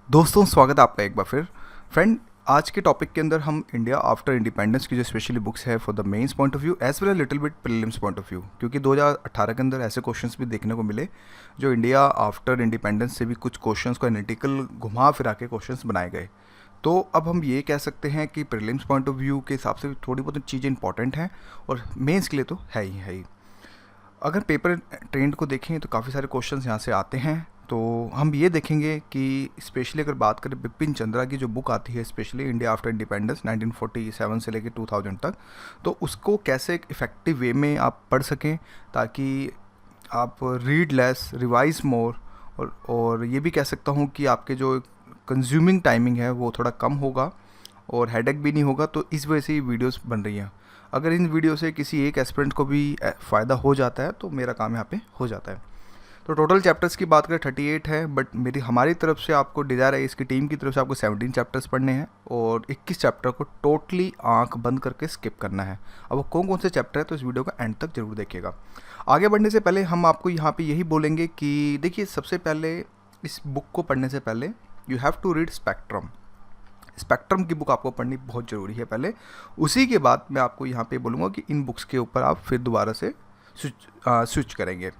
दोस्तों स्वागत है आपका एक बार फिर। फ्रेंड, आज के टॉपिक के अंदर हम इंडिया आफ्टर इंडिपेंडेंस की जो स्पेशली बुक्स है for the mains point of view as well as little bit prelims point of view, क्योंकि 2018 के अंदर ऐसे क्वेश्चंस भी देखने को मिले जो इंडिया आफ्टर इंडिपेंडेंस से भी कुछ क्वेश्चंस को एनालिटिकल घुमा फिरा के क्वेश्चंस बनाए गए। तो अब हम ये कह सकते हैं कि प्रीलिम्स पॉइंट ऑफ व्यू के हिसाब से थोड़ी बहुत चीज़ें इंपॉर्टेंट हैं और मेंस के लिए तो है ही। अगर पेपर ट्रेंड को देखें तो काफ़ी सारे क्वेश्चंस यहाँ से आते हैं। तो हम ये देखेंगे कि स्पेशली अगर बात करें बिपिन चंद्रा की जो बुक आती है स्पेशली इंडिया आफ्टर इंडिपेंडेंस 1947 से लेकर 2000 तक, तो उसको कैसे एक इफ़ेक्टिव वे में आप पढ़ सकें ताकि आप रीड लेस रिवाइज मोर, और ये भी कह सकता हूँ कि आपके जो कंज्यूमिंग टाइमिंग है वो थोड़ा कम होगा और हेडेक भी नहीं होगा। तो इस वजह से ये वीडियोस बन रही हैं। अगर इन वीडियो से किसी एक एस्पिरेंट को भी फ़ायदा हो जाता है तो मेरा काम यहाँ पे हो जाता है। तो टोटल चैप्टर्स की बात करें 38 है, बट हमारी तरफ से आपको डिज़ायर है, इसकी टीम की तरफ से आपको 17 चैप्टर्स पढ़ने हैं और 21 चैप्टर को टोटली आंख बंद करके स्किप करना है। अब वो कौन कौन से चैप्टर है तो इस वीडियो का एंड तक जरूर देखिएगा। आगे बढ़ने से पहले हम आपको यहाँ पे यही बोलेंगे कि देखिए, सबसे पहले इस बुक को पढ़ने से पहले you have to read Spectrum की बुक आपको पढ़नी बहुत ज़रूरी है पहले। उसी के बाद मैं आपको यहाँ पे बोलूँगा कि इन बुक्स के ऊपर आप फिर दोबारा से स्विच करेंगे।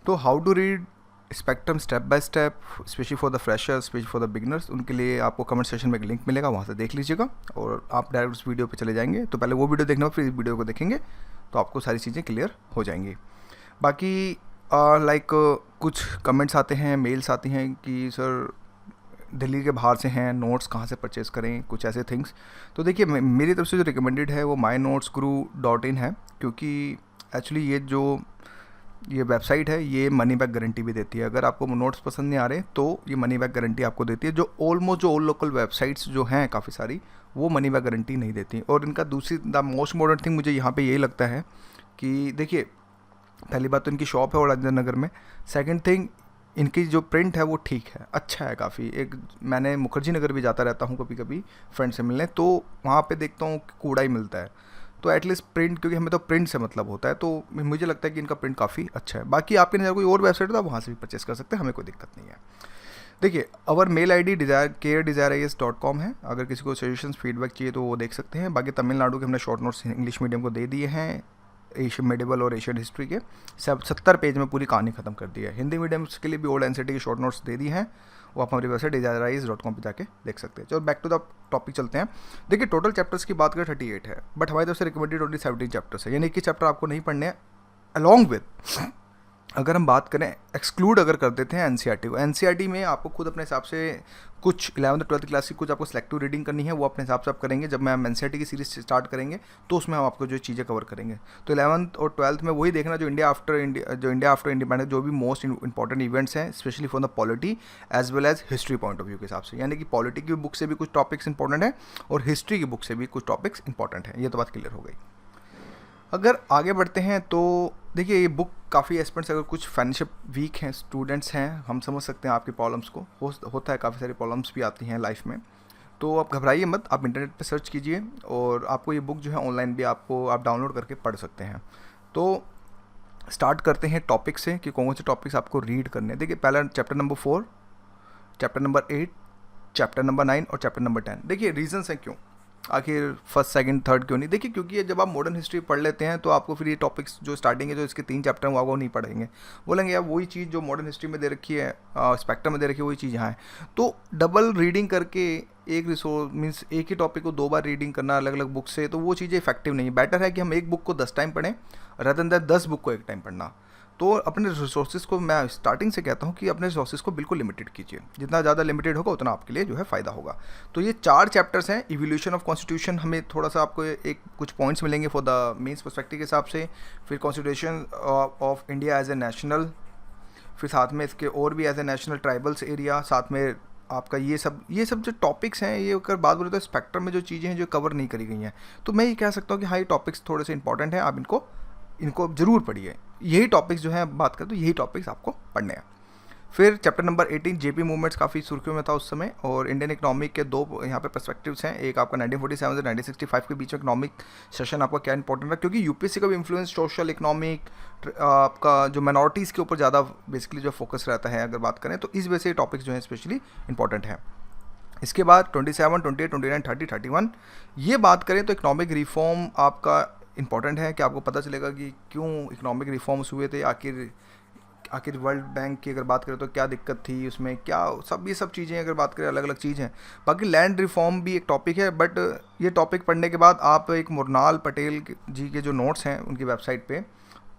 तो how to read Spectrum step by step, specially for the freshers, specially for the beginners, उनके लिए आपको कमेंट सेक्शन में एक लिंक मिलेगा, वहाँ से देख लीजिएगा और आप डायरेक्ट उस वीडियो पे चले जाएंगे। तो पहले वो वीडियो देखना, फिर इस वीडियो को देखेंगे तो आपको सारी चीज़ें क्लियर हो जाएंगी। बाकी कुछ कमेंट्स आते हैं, मेल्स आती हैं कि सर दिल्ली के बाहर से हैं, नोट्स कहाँ से परचेज़ करें, कुछ ऐसे थिंग्स। तो देखिए, मेरी तरफ से जो रिकमेंडेड है वो mynotesguru.in है, क्योंकि एक्चुअली ये वेबसाइट है, ये मनी बैक गारंटी भी देती है। अगर आपको नोट्स पसंद नहीं आ रहे तो ये मनी बैक गारंटी आपको देती है, जो ऑलमोस्ट जो ऑल लोकल वेबसाइट्स जो हैं काफ़ी सारी वो मनी बैक गारंटी नहीं देती। और इनका दूसरी द मोस्ट मॉडर्न थिंग मुझे यहाँ पे यही लगता है कि देखिए, पहली बात तो इनकी शॉप है और राजेंद्र नगर में। सेकंड थिंग, इनकी जो प्रिंट है वो ठीक है, अच्छा है काफ़ी। एक मैंने मुखर्जी नगर भी जाता रहता हूँ कभी कभी फ्रेंड से मिलने, तो वहाँ पे देखता हूँ कि कूड़ा ही मिलता है। तो एटलीस्ट प्रिंट, क्योंकि हमें तो प्रिंट से मतलब होता है, तो मुझे लगता है कि इनका प्रिंट काफ़ी अच्छा है। बाकी आपके नज़र कोई और वेबसाइट है तो आप वहाँ से भी परचेस कर सकते हैं, हमें कोई दिक्कत नहीं है। देखिए, अवर मेल ID care@desires.com है। अगर किसी को सजेशन फीडबैक चाहिए तो वो देख सकते हैं। बाकी तमिलनाडु के हमने शॉर्ट नोट्स इंग्लिश मीडियम को दे दिए हैं, एशियन मेडिवल और एशियन हिस्ट्री के 70 पेज में पूरी कहानी खत्म कर दी है। हिंदी मीडियम्स के लिए भी ओल्ड एनसीईआरटी की शॉर्ट नोट्स दे दी हैं, वो आप हमारी वेबसाइट desires.com पे जाके देख सकते हैं। चलो बैक टू द टॉपिक चलते हैं। देखिए, टोटल चैप्टर्स की बात करें 38 है, बट हमारी तरफ से रिकमेंडेड ओनली 17 चैप्टर्स है, यानी कि चैप्टर आपको नहीं पढ़ने हैं। अलॉन्ग विद अगर हम बात करें, एक्सक्लूड अगर कर देते हैं एनसीईआरटी को, एनसीईआरटी में आपको खुद अपने हिसाब से कुछ 11th 12th क्लास की कुछ आपको सेलेक्टिव रीडिंग करनी है, वो अपने हिसाब से आप करेंगे। जब मैं हम एनसीईआरटी की सीरीज स्टार्ट करेंगे तो उसमें हम आपको जो चीज़ें कवर करेंगे। तो 11th और 12th में वही देखना जो इंडिया आफ्टर इंडिपेंडेंस जो भी मोस्ट इंपॉर्टेंट इवेंट्स हैं, specially for the polity as well as history point of view के हिसाब से, यानी कि पॉलिटी की बुक से भी कुछ टॉपिक्स इंपॉर्टेंट है और हिस्ट्री की बुक से भी कुछ टॉपिक्स इंपॉर्टेंट है। ये तो बात क्लियर हो गई। अगर आगे बढ़ते हैं तो देखिए, ये बुक काफ़ी एस्पेक्ट्स, अगर कुछ फाइनेंशियल वीक हैं स्टूडेंट्स हैं, हम समझ सकते हैं आपकी प्रॉब्लम्स को, होता है, काफ़ी सारी प्रॉब्लम्स भी आती हैं लाइफ में। तो आप घबराइए मत, आप इंटरनेट पे सर्च कीजिए और आपको ये बुक जो है ऑनलाइन भी आप डाउनलोड करके पढ़ सकते हैं। तो स्टार्ट करते हैं टॉपिक से कि कौन से टॉपिक्स आपको रीड करने हैं। देखिए, पहला chapter number 4, chapter number 8, chapter number 9 और चैप्टर नंबर 10। देखिए, रीजंस हैं क्यों आखिर फर्स्ट सेकंड थर्ड क्यों नहीं। देखिए, क्योंकि जब आप मॉडर्न हिस्ट्री पढ़ लेते हैं तो आपको फिर ये टॉपिक्स जो स्टार्टिंग है, जो इसके 3 चैप्टर हैं वो आपको नहीं पढ़ेंगे, बोलेंगे यार वही चीज़ जो मॉडर्न हिस्ट्री में दे रखी है, स्पेक्ट्रम में दे रखी है, वही चीज़ यहाँ है। तो डबल रीडिंग करके एक रिसोर्स मीन्स एक ही टॉपिक को 2 बार रीडिंग करना अलग अलग बुक से, तो वो चीज़ें इफेक्टिव नहीं है। बेटर है कि हम एक बुक को 10 टाइम पढ़ें रादर देन 10 बुक को एक टाइम पढ़ना। तो अपने रिसोर्सेज को, मैं स्टार्टिंग से कहता हूँ कि अपने रिसोर्सेज को बिल्कुल लिमिटेड कीजिए, जितना ज़्यादा लिमिटेड होगा उतना आपके लिए जो है फ़ायदा होगा। तो ये 4 चैप्टर्स हैं। इवोल्यूशन ऑफ कॉन्स्टिट्यूशन, हमें थोड़ा सा आपको एक कुछ पॉइंट्स मिलेंगे फॉर द मेंस पर्सपेक्टिव के हिसाब से। फिर constitution of India as a national, फिर साथ में इसके और भी as a national tribals area, साथ में आपका ये सब जो टॉपिक्स हैं, ये अगर बात बोले तो स्पेक्ट्रम में जो चीज़ें हैं जो कवर नहीं करी गई हैं, तो मैं ये कह सकता हूँ कि हाँ, ये टॉपिक्स थोड़े से इंपॉर्टेंट हैं, आप इनको ज़रूर पढ़िए। यही टॉपिक्स जो है बात करें तो यही टॉपिक्स आपको पढ़ने हैं। फिर चैप्टर नंबर 18 जेपी मूवमेंट्स काफ़ी सुर्खियों में था उस समय, और इंडियन इकोनॉमिक के 2 यहाँ पे पर्सपेक्टिव्स हैं। एक आपका 1947 से 1965 के बीच में इकोनॉमिक सेशन आपका क्या इंपॉर्टेंट है, क्योंकि यूपीएससी का भी इन्फ्लुएंस सोशल इकोनॉमिक आपका जो माइनॉरिटीज़ के ऊपर ज़्यादा बेसिकली जो फोकस रहता है अगर बात करें, तो इस वजह से टॉपिक्स जो हैं स्पेशली इंपॉर्टेंट हैं। इसके बाद 27, 28, 29, 30, 31 ये बात करें तो इकोनॉमिक रिफॉर्म आपका इंपॉर्टेंट है कि आपको पता चलेगा कि क्यों इकोनॉमिक रिफॉर्म्स हुए थे, आखिर आखिर वर्ल्ड बैंक की अगर बात करें तो क्या दिक्कत थी उसमें, क्या सब ये सब चीज़ें अगर बात करें अलग अलग चीज़ हैं। बाकी लैंड रिफॉर्म भी एक टॉपिक है, बट ये टॉपिक पढ़ने के बाद आप एक मुरनाल पटेल जी के जो नोट्स हैं उनकी वेबसाइट पे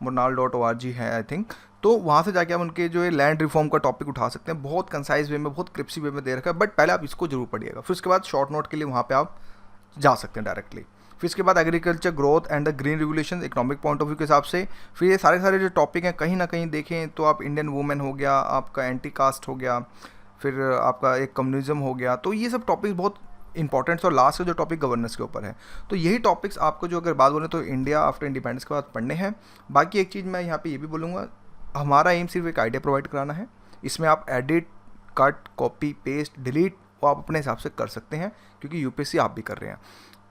murnal.org है आई थिंक, तो वहाँ से जाके आप उनके जो है लैंड रिफॉर्म का टॉपिक उठा सकते हैं। बहुत कंसाइज वे में, बहुत क्रिप्सी वे में दे रखा है, बट पहले आप इसको जरूर पढ़िएगा, फिर उसके बाद शॉर्ट नोट के लिए वहाँ पे आप जा सकते हैं डायरेक्टली। फिर इसके बाद agriculture growth and the green revolution economic point of view के हिसाब से। फिर ये सारे सारे जो टॉपिक हैं कहीं ना कहीं देखें तो आप इंडियन वुमेन हो गया, आपका एंटी कास्ट हो गया, फिर आपका एक कम्युनिज्म हो गया, तो ये सब टॉपिक्स बहुत इंपॉर्टेंट। और लास्ट का जो टॉपिक गवर्नेंस के ऊपर है, तो यही टॉपिक्स आपको जो अगर बात बोलें तो इंडिया आफ्टर इंडिपेंडेंस के बाद पढ़ने हैं। बाकी एक चीज़ मैं यहाँ पे ये भी बोलूँगा, हमारा एम सिर्फ एक आइडिया प्रोवाइड कराना है, इसमें आप edit, cut, copy, paste, delete वो आप अपने हिसाब से कर सकते हैं, क्योंकि यूपीएससी आप भी कर रहे हैं।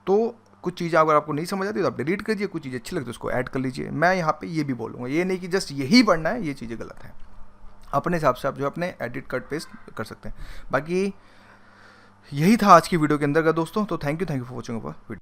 तो कुछ चीज़ें अगर आपको नहीं समझ आती तो आप डिलीट कीजिए, कुछ चीज़ें अच्छी लगती है उसको ऐड कर लीजिए। मैं यहाँ पे ये भी बोलूँगा, ये नहीं कि जस्ट यही पढ़ना है, ये चीज़ें गलत हैं। अपने हिसाब से आप जो अपने एडिट, कट, पेस्ट कर सकते हैं। बाकी यही था आज की वीडियो के अंदर का दोस्तों, तो thank you for watching our video.